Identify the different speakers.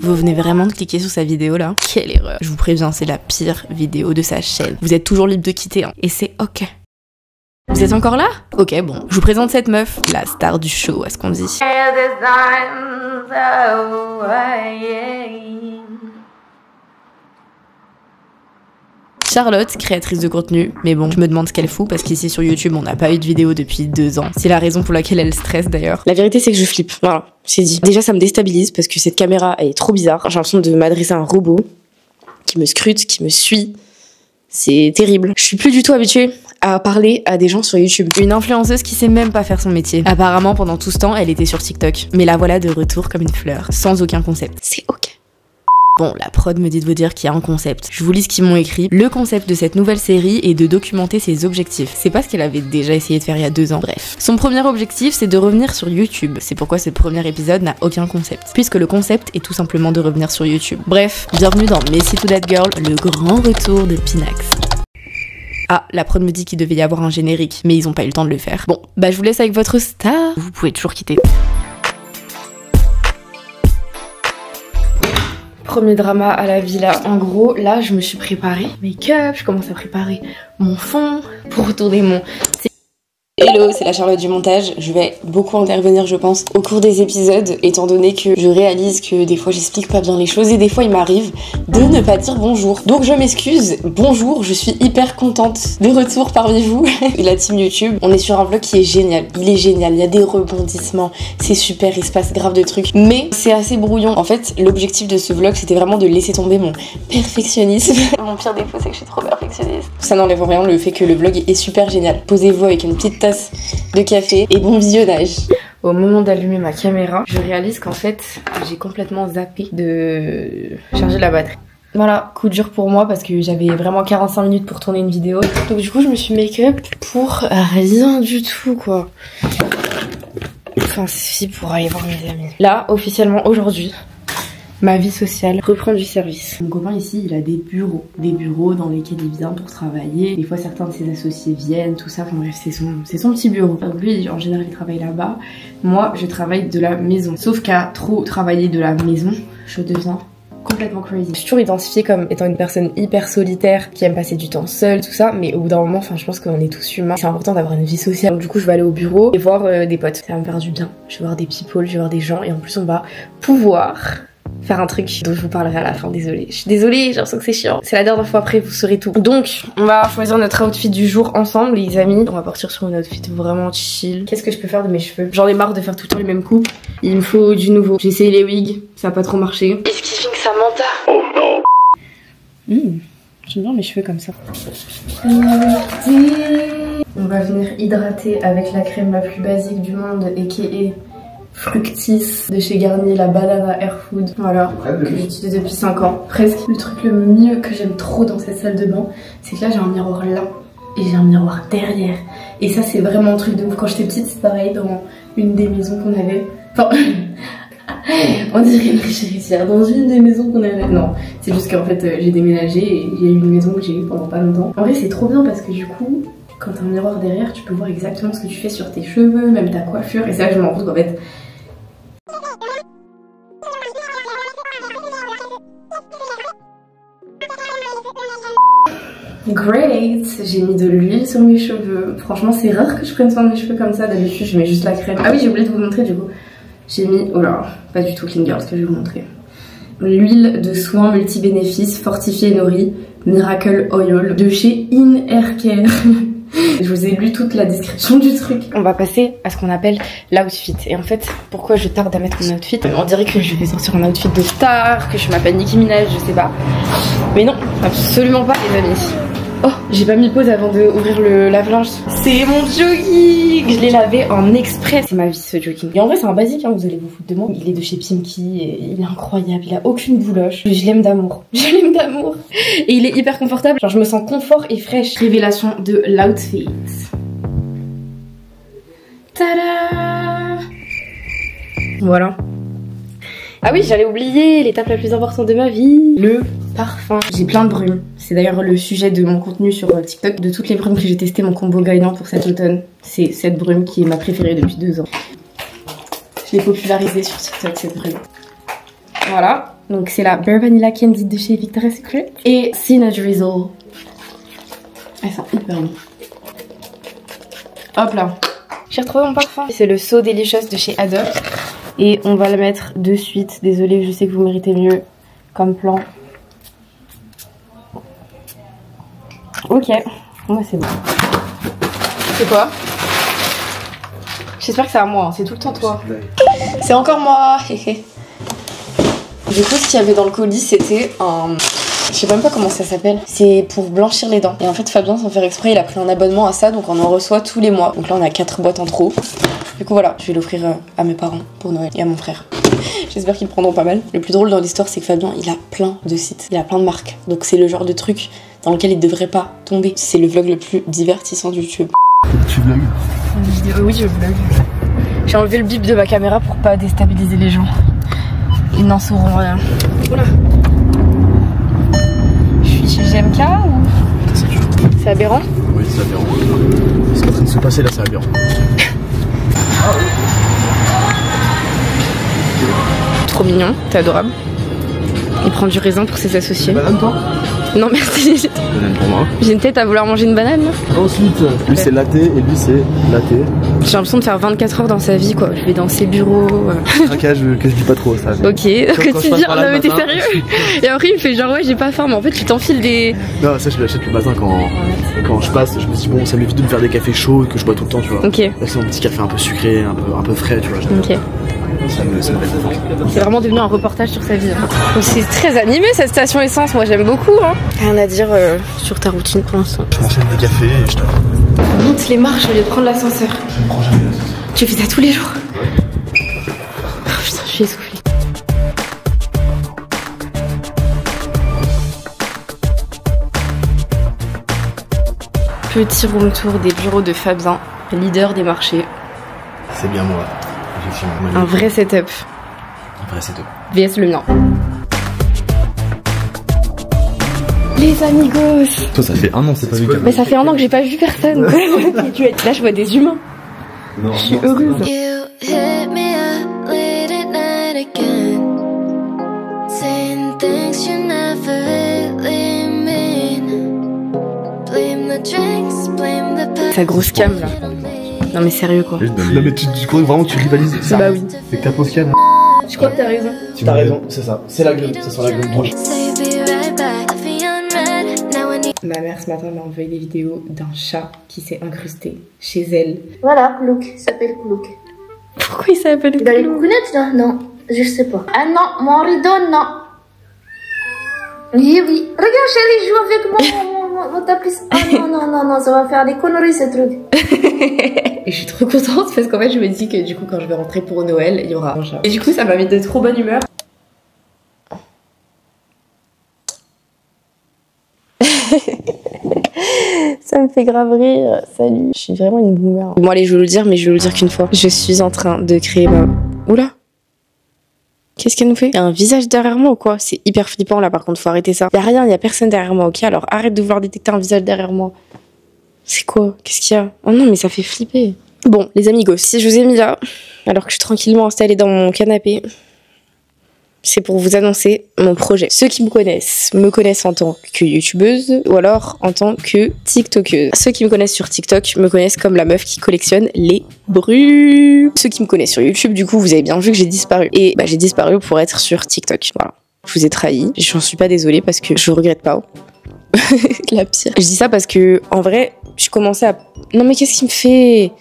Speaker 1: Vous venez vraiment de cliquer sur sa vidéo là? Quelle erreur. Je vous préviens, c'est la pire vidéo de sa chaîne. Vous êtes toujours libre de quitter, hein. Et c'est ok. Vous êtes encore là? Ok, bon. Je vous présente cette meuf, la star du show, à ce qu'on dit. Charlotte, créatrice de contenu, mais bon, je me demande ce qu'elle fout parce qu'ici sur YouTube, on n'a pas eu de vidéo depuis 2 ans. C'est la raison pour laquelle elle stresse d'ailleurs. La vérité, c'est que je flippe. Voilà, c'est dit. Déjà, ça me déstabilise parce que cette caméra, elle est trop bizarre. J'ai l'impression de m'adresser à un robot qui me scrute, qui me suit. C'est terrible. Je suis plus du tout habituée à parler à des gens sur YouTube. Une influenceuse qui sait même pas faire son métier. Apparemment, pendant tout ce temps, elle était sur TikTok. Mais la voilà de retour comme une fleur, sans aucun concept. C'est ok. Bon, la prod me dit de vous dire qu'il y a un concept. Je vous lis ce qu'ils m'ont écrit. Le concept de cette nouvelle série est de documenter ses objectifs. C'est pas ce qu'elle avait déjà essayé de faire il y a 2 ans. Bref. Son premier objectif, c'est de revenir sur YouTube. C'est pourquoi ce premier épisode n'a aucun concept. Puisque le concept est tout simplement de revenir sur YouTube. Bref, bienvenue dans Messy to That Girl, le grand retour de Pinax. Ah, la prod me dit qu'il devait y avoir un générique, mais ils ont pas eu le temps de le faire. Bon, bah je vous laisse avec votre star. Vous pouvez toujours quitter. Premier drama à la villa. En gros, là, je me suis préparée make-up, je commence à préparer mon fond pour retourner mon... Hello, c'est la Charlotte du montage. Je vais beaucoup intervenir, je pense, au cours des épisodes, étant donné que je réalise que des fois j'explique pas bien les choses et des fois il m'arrive de ne pas dire bonjour. Donc je m'excuse, bonjour, je suis hyper contente de retour parmi vous. La team YouTube, on est sur un vlog qui est génial. Il est génial, il y a des rebondissements, c'est super, il se passe grave de trucs. Mais c'est assez brouillon. En fait, l'objectif de ce vlog, c'était vraiment de laisser tomber mon perfectionnisme. Mon pire défaut, c'est que je suis trop perfectionniste. Ça n'enlève en rien le fait que le vlog est super génial. Posez-vous avec une petite tasse de café et bon visionnage. Au moment d'allumer ma caméra, je réalise qu'en fait, j'ai complètement zappé de charger la batterie. Voilà, coup dur pour moi parce que j'avais vraiment 45 minutes pour tourner une vidéo. Donc du coup, je me suis make-up pour rien du tout, quoi. Enfin, si, pour aller voir mes amis. Là, officiellement, aujourd'hui, ma vie sociale reprend du service. Mon copain ici, il a des bureaux dans lesquels il vient pour travailler. Des fois, certains de ses associés viennent, tout ça. Enfin bref, c'est son petit bureau. Donc lui, en général, il travaille là-bas. Moi, je travaille de la maison. Sauf qu'à trop travailler de la maison, je deviens complètement crazy. Je suis toujours identifiée comme étant une personne hyper solitaire, qui aime passer du temps seule, tout ça. Mais au bout d'un moment, enfin, je pense qu'on est tous humains. C'est important d'avoir une vie sociale. Donc du coup, je vais aller au bureau et voir des potes. Ça va me faire du bien. Je vais voir des people, je vais voir des gens. Et en plus, on va pouvoir faire un truc dont je vous parlerai à la fin, désolée. Je suis désolée, j'ai l'impression que c'est chiant. C'est la dernière fois, après vous saurez tout. Donc, on va choisir notre outfit du jour ensemble, les amis. On va partir sur une outfit vraiment chill. Qu'est-ce que je peux faire de mes cheveux? J'en ai marre de faire tout le temps les mêmes coupes. Il me faut du nouveau. J'ai essayé les wigs, ça a pas trop marché. Est-ce qu'il fait que ça m'entend? Oh non. J'aime bien mes cheveux comme ça. On va venir hydrater avec la crème la plus basique du monde et qui est Fructis de chez Garnier, la Banana Air Food. Voilà, que j'utilise depuis 5 ans. Presque. Le truc le mieux que j'aime trop dans cette salle de bain, c'est que là j'ai un miroir là et j'ai un miroir derrière. Et ça c'est vraiment un truc de ouf. Quand j'étais petite, c'est pareil dans une des maisons qu'on avait. Enfin, on dirait une riche héritière. Dans une des maisons qu'on avait. Non, c'est juste qu'en fait j'ai déménagé et il y a eu une maison que j'ai eue pendant pas longtemps. En vrai c'est trop bien parce que du coup, quand t'as un miroir derrière, tu peux voir exactement ce que tu fais sur tes cheveux, même ta coiffure. Et c'est là que je me rends compte qu'en fait, great! J'ai mis de l'huile sur mes cheveux. Franchement, c'est rare que je prenne soin de mes cheveux comme ça. D'habitude, je mets juste la crème. Ah oui, j'ai oublié de vous montrer du coup. J'ai mis, oh là, pas du tout clean girl ce que je vais vous montrer. L'huile de soin multi-bénéfices fortifiée et nourrie Miracle Oil de chez In Hair Care. Je vous ai lu toute la description du truc. On va passer à ce qu'on appelle l'outfit. Et en fait, pourquoi je tarde à mettre mon outfit? On dirait que je vais sortir un outfit de star, que je m'appelle Nicki Minaj, je sais pas. Mais non, absolument pas les amis. Oh, j'ai pas mis pause avant d'ouvrir le lave-linge. C'est mon jogging. Je l'ai lavé en express. C'est ma vie ce jogging. Et en vrai c'est un basique, hein, vous allez vous foutre de moi. Il est de chez Pimki et il est incroyable. Il a aucune bouloche. Je l'aime d'amour. Je l'aime d'amour. Et il est hyper confortable. Genre je me sens confort et fraîche. Révélation de l'outfit. Tada! Voilà. Ah oui, j'allais oublier l'étape la plus importante de ma vie, le parfum. J'ai plein de brumes. C'est d'ailleurs le sujet de mon contenu sur TikTok. De toutes les brumes que j'ai testées, mon combo gagnant pour cet automne, c'est cette brume qui est ma préférée depuis 2 ans. Je l'ai popularisée sur TikTok, cette brume. Voilà. Donc c'est la Bare Vanilla Candy de chez Victoria's Secret. Et Cinnamon Drizzle. Elles sont hyper bonnes. Hop là. J'ai retrouvé mon parfum. C'est le So Delicious de chez Adopt. Et on va le mettre de suite. Désolée, je sais que vous méritez mieux comme plan. Ok, moi c'est bon. C'est quoi? J'espère que c'est à moi, hein. C'est tout le temps toi. C'est encore moi. Du coup, ce qu'il y avait dans le colis, c'était un... Je sais même pas comment ça s'appelle. C'est pour blanchir les dents. Et en fait, Fabien, sans faire exprès, il a pris un abonnement à ça, donc on en reçoit tous les mois. Donc là, on a 4 boîtes en trop. Du coup, voilà, je vais l'offrir à mes parents pour Noël et à mon frère. J'espère qu'ils prendront pas mal. Le plus drôle dans l'histoire, c'est que Fabien, il a plein de sites, il a plein de marques. Donc c'est le genre de truc dans lequel il devrait pas tomber. C'est le vlog le plus divertissant de YouTube.
Speaker 2: Tu vlogs?
Speaker 1: Oui, je vlog. J'ai enlevé le bip de ma caméra pour pas déstabiliser les gens. Ils n'en sauront rien. Oula. Je suis chez GMK ou... C'est aberrant?
Speaker 2: Oui, c'est aberrant. Ce qui est en train de se passer là, c'est aberrant.
Speaker 1: Trop mignon, t'es adorable. Il prend du raisin pour ses associés.
Speaker 2: Banane toi?
Speaker 1: Non merci.
Speaker 2: Banane pour moi.
Speaker 1: J'ai une tête à vouloir manger une banane.
Speaker 2: Ensuite, lui c'est latte et lui c'est latte.
Speaker 1: J'ai l'impression de faire 24 heures dans sa vie quoi. Je vais dans ses bureaux.
Speaker 2: Un cas que je dis pas trop ça. Mais...
Speaker 1: Ok, que tu dis, non mais t'es sérieux? Et après il me fait genre ouais j'ai pas faim, mais en fait tu t'enfiles des...
Speaker 2: Non ça je l'achète le matin quand je passe, je me dis bon ça m'évite de me faire des cafés chauds que je bois tout le temps tu vois.
Speaker 1: Ok.
Speaker 2: Là c'est un petit café un peu sucré, un peu frais tu vois.
Speaker 1: Ok.
Speaker 2: Ça me
Speaker 1: c'est vraiment devenu un reportage sur sa vie. Hein. C'est très animé cette station essence, moi j'aime beaucoup. Hein. Rien à dire sur ta routine pour l'instant.
Speaker 2: Je m'enchaîne des cafés et je t'attends.
Speaker 1: On monte les marches au lieu de prendre l'ascenseur.
Speaker 2: Je ne prends jamais l'ascenseur.
Speaker 1: Tu fais ça tous les jours? Oh, putain, je suis essoufflée. Petit room tour des bureaux de Fabien, leader des marchés.
Speaker 2: C'est bien moi.
Speaker 1: Un vrai setup.
Speaker 2: Un vrai setup.
Speaker 1: VS le mien. Les amigos.
Speaker 2: Toi ça fait un an c'est pas vu.
Speaker 1: Mais ça fait un an que j'ai pas vu personne. Là je vois des humains.
Speaker 2: Non,
Speaker 1: je suis heureuse. Sa grosse cam là. Non mais sérieux quoi.
Speaker 2: Non mais tu crois vraiment que tu rivalises?
Speaker 1: Bah oui.
Speaker 2: C'est que ta pause cam.
Speaker 1: Je crois que t'as raison.
Speaker 2: T'as raison, c'est ça. C'est la gueule, ça sent la gueule droite.
Speaker 1: Ma mère ce matin m'a envoyé des vidéos d'un chat qui s'est incrusté chez elle.
Speaker 3: Voilà, Clouk, il s'appelle Clouk.
Speaker 1: Pourquoi il s'appelle
Speaker 3: Il a les coucounettes là? Non, je sais pas. Ah non, mon rideau, non. Oui, oui. Regarde chérie, je joue avec mon tapis. Ah non, ça va faire des conneries ce truc.
Speaker 1: Et je suis trop contente parce qu'en fait je me dis que du coup quand je vais rentrer pour Noël, il y aura un chat. Et du coup ça m'a mis de trop bonne humeur. Ça me fait grave rire. Salut. Je suis vraiment une boomer. Bon allez, je vais le dire, mais je vais le dire qu'une fois. Je suis en train de créer ma... Oula. Qu'est-ce qu'elle nous fait? Il y a un visage derrière moi ou quoi? C'est hyper flippant là par contre, faut arrêter ça. Il y a rien, il y a personne derrière moi, ok? Alors arrête de vouloir détecter un visage derrière moi. C'est quoi? Qu'est-ce qu'il y a? Oh non mais ça fait flipper. Bon les amigos, si je vous ai mis là, alors que je suis tranquillement installée dans mon canapé, c'est pour vous annoncer mon projet. Ceux qui me connaissent en tant que youtubeuse ou alors en tant que tiktokeuse. Ceux qui me connaissent sur TikTok me connaissent comme la meuf qui collectionne les bruits. Ceux qui me connaissent sur YouTube, du coup, vous avez bien vu que j'ai disparu. Et bah, j'ai disparu pour être sur TikTok. Voilà. Je vous ai trahi. J'en suis pas désolée parce que je regrette pas. La pire. Je dis ça parce que, en vrai, je commençais à... Non mais qu'est-ce qui me fait?